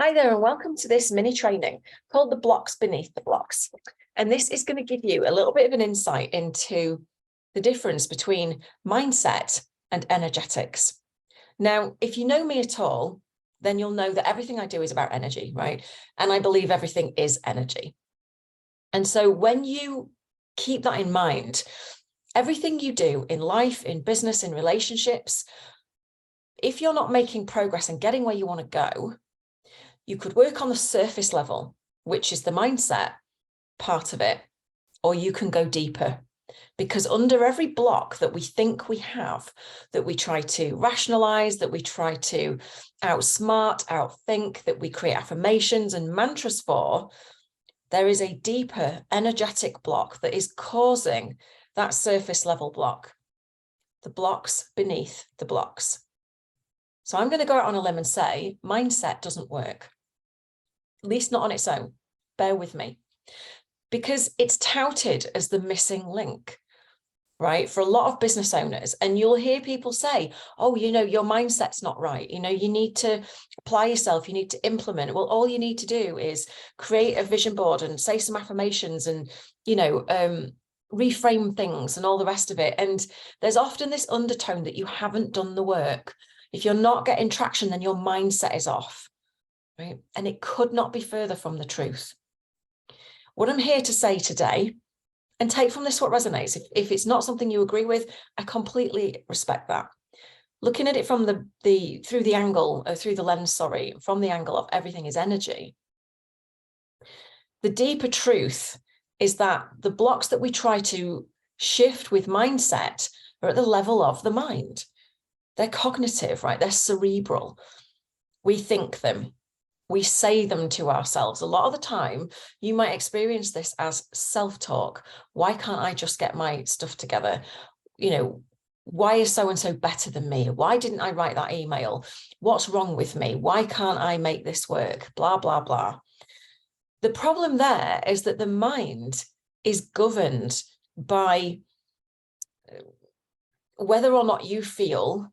Hi there, and welcome to this mini training called The Blocks Beneath the Blocks. And this is going to give you a little bit of an insight into the difference between mindset and energetics. Now, if you know me at all, then you'll know that everything I do is about energy, right? And I believe everything is energy. And so when you keep that in mind, everything you do in life, in business, in relationships, if you're not making progress and getting where you want to go, you could work on the surface level, which is the mindset part of it, or you can go deeper. Because under every block that we think we have, that we try to rationalize, that we try to outsmart, outthink, that we create affirmations and mantras for, there is a deeper energetic block that is causing that surface level block, the blocks beneath the blocks. So I'm going to go out on a limb and say mindset doesn't work. At least not on its own. Bear with me. Because it's touted as the missing link, right? For a lot of business owners. And you'll hear people say, oh, your mindset's not right. You need to apply yourself. You need to implement. Well, all you need to do is create a vision board and say some affirmations and, reframe things and all the rest of it. And there's often this undertone that you haven't done the work. If you're not getting traction, then your mindset is off. Right? And it could not be further from the truth. What I'm here to say today, and take from this what resonates. If it's not something you agree with, I completely respect that. Looking at it from from the angle of everything is energy. The deeper truth is that the blocks that we try to shift with mindset are at the level of the mind. They're cognitive, right? They're cerebral. We think them. We say them to ourselves. A lot of the time, you might experience this as self-talk. Why can't I just get my stuff together? Why is so-and-so better than me? Why didn't I write that email? What's wrong with me? Why can't I make this work? Blah, blah, blah. The problem there is that the mind is governed by whether or not you feel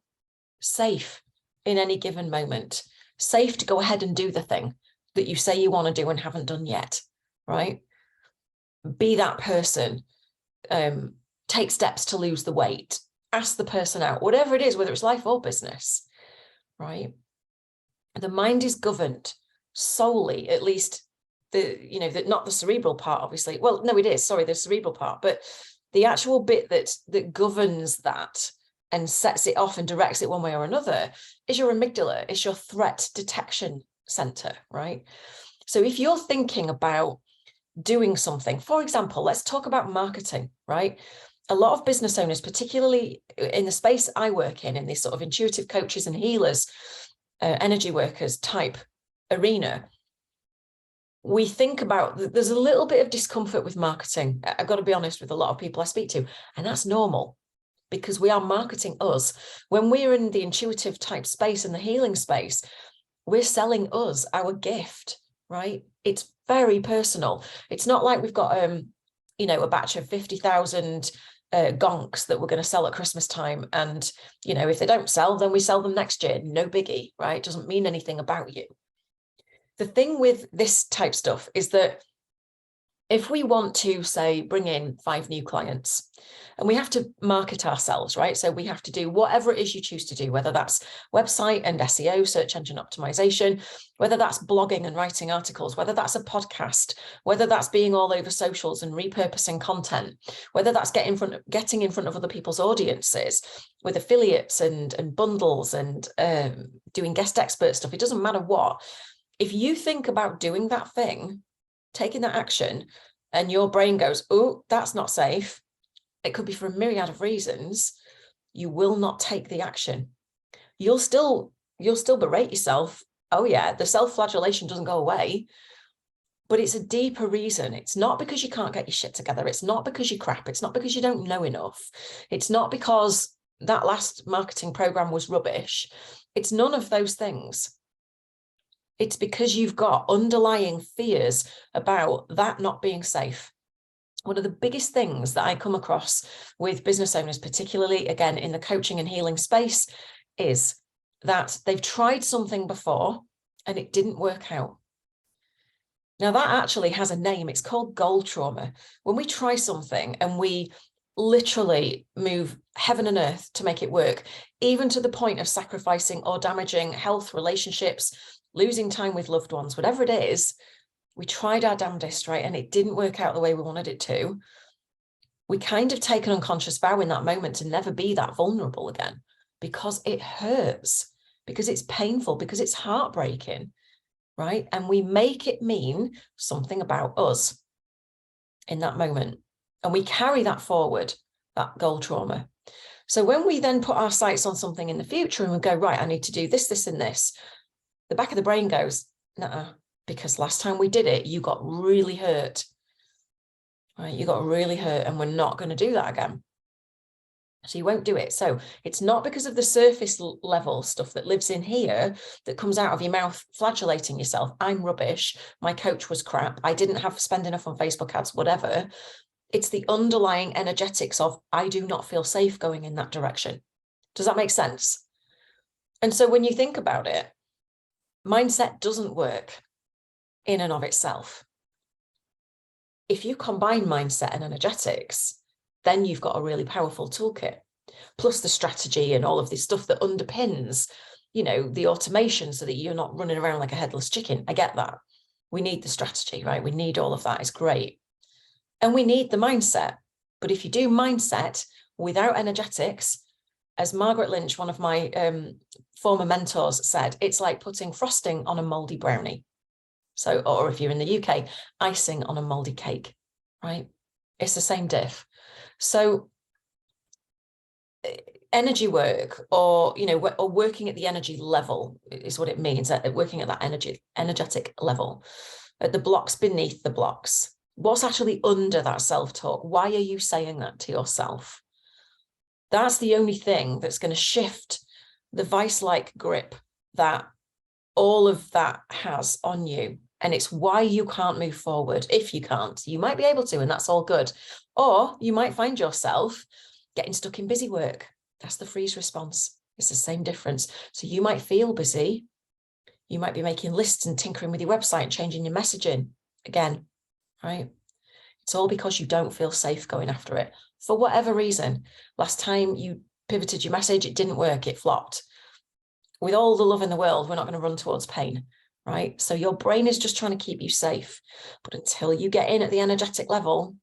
safe in any given moment. Safe to go ahead and do the thing that you say you want to do and haven't done yet, right? Be that person, take steps to lose the weight, ask the person out, whatever it is, whether it's life or business, right? The mind is governed solely, at least not the cerebral part, obviously. Well, no, it is, sorry, the cerebral part, but the actual bit that governs that and sets it off and directs it one way or another is your amygdala, is your threat detection center, right? So if you're thinking about doing something, for example, let's talk about marketing, right? A lot of business owners, particularly in the space I work in this sort of intuitive coaches and healers, energy workers type arena, we think about, there's a little bit of discomfort with marketing. I've got to be honest with a lot of people I speak to, and that's normal. Because we are marketing us. When we're in the intuitive type space and the healing space, we're selling us, our gift, right? It's very personal. It's not like we've got, a batch of 50,000 gonks that we're going to sell at Christmas time. And, if they don't sell, then we sell them next year. No biggie, right? It doesn't mean anything about you. The thing with this type stuff is that if we want to, say, bring in 5 new clients, and we have to market ourselves, right? So we have to do whatever it is you choose to do, whether that's website and SEO, search engine optimization, whether that's blogging and writing articles, whether that's a podcast, whether that's being all over socials and repurposing content, whether that's getting in front of other people's audiences with affiliates and bundles and doing guest expert stuff. It doesn't matter what. If you think about doing that thing, taking that action, and your brain goes, oh, that's not safe, it could be for a myriad of reasons, you will not take the action. You'll still berate yourself. Oh yeah, the self-flagellation doesn't go away, but it's a deeper reason. It's not because you can't get your shit together. It's not because you're crap. It's not because you don't know enough. It's not because that last marketing program was rubbish. It's none of those things. It's because you've got underlying fears about that not being safe. One of the biggest things that I come across with business owners, particularly, again, in the coaching and healing space, is that they've tried something before and it didn't work out. Now that actually has a name. It's called goal trauma. When we try something and we literally move heaven and earth to make it work, even to the point of sacrificing or damaging health, relationships, losing time with loved ones, whatever it is, we tried our damnedest, right? And it didn't work out the way we wanted it to. We kind of take an unconscious vow in that moment to never be that vulnerable again, because it hurts, because it's painful, because it's heartbreaking, right? And we make it mean something about us in that moment. And we carry that forward, that goal trauma. So when we then put our sights on something in the future and we go, right, I need to do this, this, and this, the back of the brain goes, nuh-uh, because last time we did it, you got really hurt, right? You got really hurt, and we're not going to do that again. So you won't do it. So it's not because of the surface level stuff that lives in here that comes out of your mouth flagellating yourself. I'm rubbish. My coach was crap. I didn't have to spend enough on Facebook ads, whatever. It's the underlying energetics of, I do not feel safe going in that direction. Does that make sense? And so when you think about it, mindset doesn't work in and of itself. If you combine mindset and energetics, then you've got a really powerful toolkit, plus the strategy and all of this stuff that underpins, you know, the automation so that you're not running around like a headless chicken. I get that. We need the strategy, right? We need all of that. It's great. And we need the mindset. But if you do mindset without energetics, as Margaret Lynch, one of my former mentors, said, it's like putting frosting on a moldy brownie. So, or if you're in the UK, icing on a moldy cake, right? It's the same diff. So energy work, or, you know, or working at the energy level is what it means, working at that energetic level, at the blocks beneath the blocks. What's actually under that self-talk? Why are you saying that to yourself? That's the only thing that's going to shift the vice-like grip that all of that has on you. And it's why you can't move forward. If you can't, you might be able to, and that's all good. Or you might find yourself getting stuck in busy work. That's the freeze response. It's the same difference. So you might feel busy. You might be making lists and tinkering with your website and changing your messaging again, right? It's all because you don't feel safe going after it for whatever reason. Last time you pivoted your message, it didn't work, it flopped. With all the love in the world, we're not going to run towards pain, right? So your brain is just trying to keep you safe. But until you get in at the energetic level,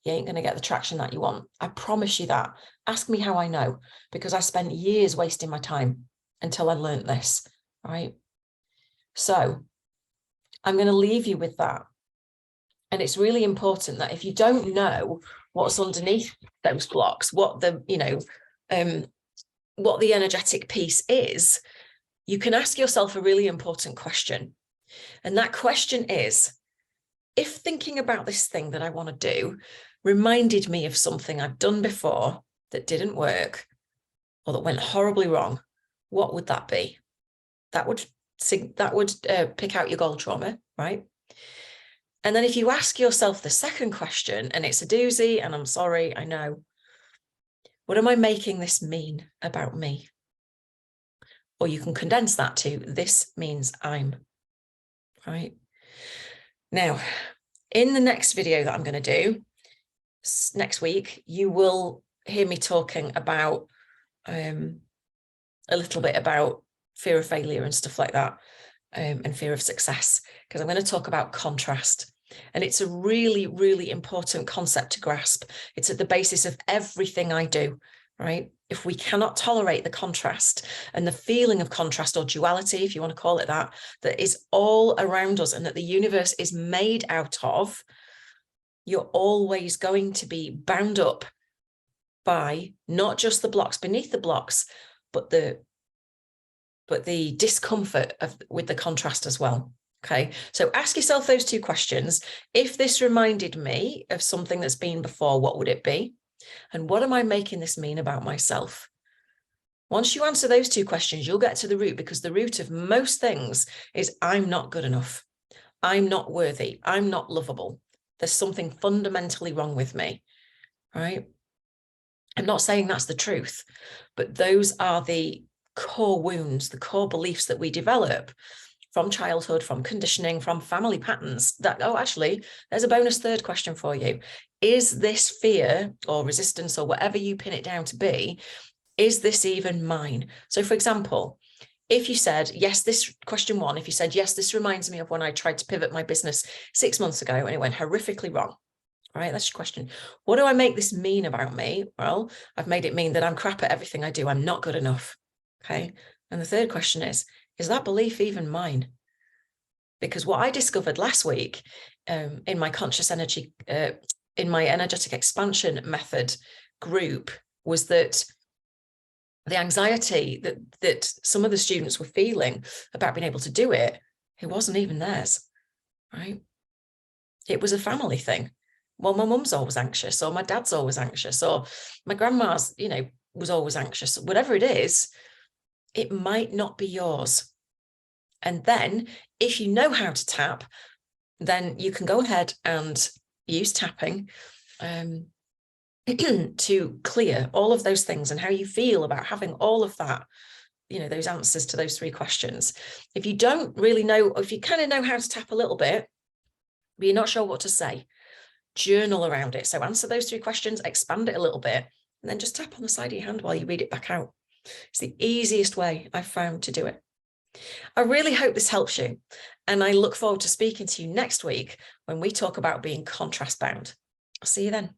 you ain't going to get the traction that you want. I promise you that. Ask me how I know, because I spent years wasting my time until I learned this, right? So I'm going to leave you with that. And it's really important that if you don't know what's underneath those blocks, what the, you know, what the energetic piece is, you can ask yourself a really important question. And that question is, if thinking about this thing that I want to do reminded me of something I've done before that didn't work or that went horribly wrong, what would that be? That would pick out your goal trauma, right? And then if you ask yourself the second question, and it's a doozy, and I'm sorry, I know, what am I making this mean about me? Or you can condense that to, this means I'm, right? Now, in the next video that I'm going to do next week, you will hear me talking about a little bit about fear of failure and stuff like that, and fear of success, because I'm going to talk about contrast. And it's a really, really important concept to grasp. It's at the basis of everything I do, right? If we cannot tolerate the contrast and the feeling of contrast, or duality, if you want to call it that, that is all around us and that the universe is made out of, you're always going to be bound up by not just the blocks beneath the blocks, but the discomfort with the contrast as well. Okay, so ask yourself those two questions. If this reminded me of something that's been before, what would it be? And what am I making this mean about myself? Once you answer those two questions, you'll get to the root, because the root of most things is I'm not good enough. I'm not worthy. I'm not lovable. There's something fundamentally wrong with me, right? I'm not saying that's the truth, but those are the core wounds, the core beliefs that we develop from childhood, from conditioning, from family patterns that, oh, actually, there's a bonus third question for you. Is this fear or resistance or whatever you pin it down to be, is this even mine? So for example, if you said, yes, this question one, if you said, yes, this reminds me of when I tried to pivot my business 6 months ago and it went horrifically wrong. All right, that's your question. What do I make this mean about me? Well, I've made it mean that I'm crap at everything I do. I'm not good enough. Okay. And the third question is that belief even mine? Because what I discovered last week in my conscious energy, in my energetic expansion method group, was that the anxiety that some of the students were feeling about being able to do it, it wasn't even theirs, right? It was a family thing. Well, my mum's always anxious, or my dad's always anxious, or my grandma's, was always anxious. Whatever it is, it might not be yours. And then if you know how to tap, then you can go ahead and use tapping to clear all of those things and how you feel about having all of that, those answers to those 3 questions. If you don't really know, or if you kind of know how to tap a little bit, but you're not sure what to say, journal around it. So answer those 3 questions, expand it a little bit, and then just tap on the side of your hand while you read it back out. It's the easiest way I've found to do it. I really hope this helps you. And I look forward to speaking to you next week when we talk about being contrast bound. I'll see you then.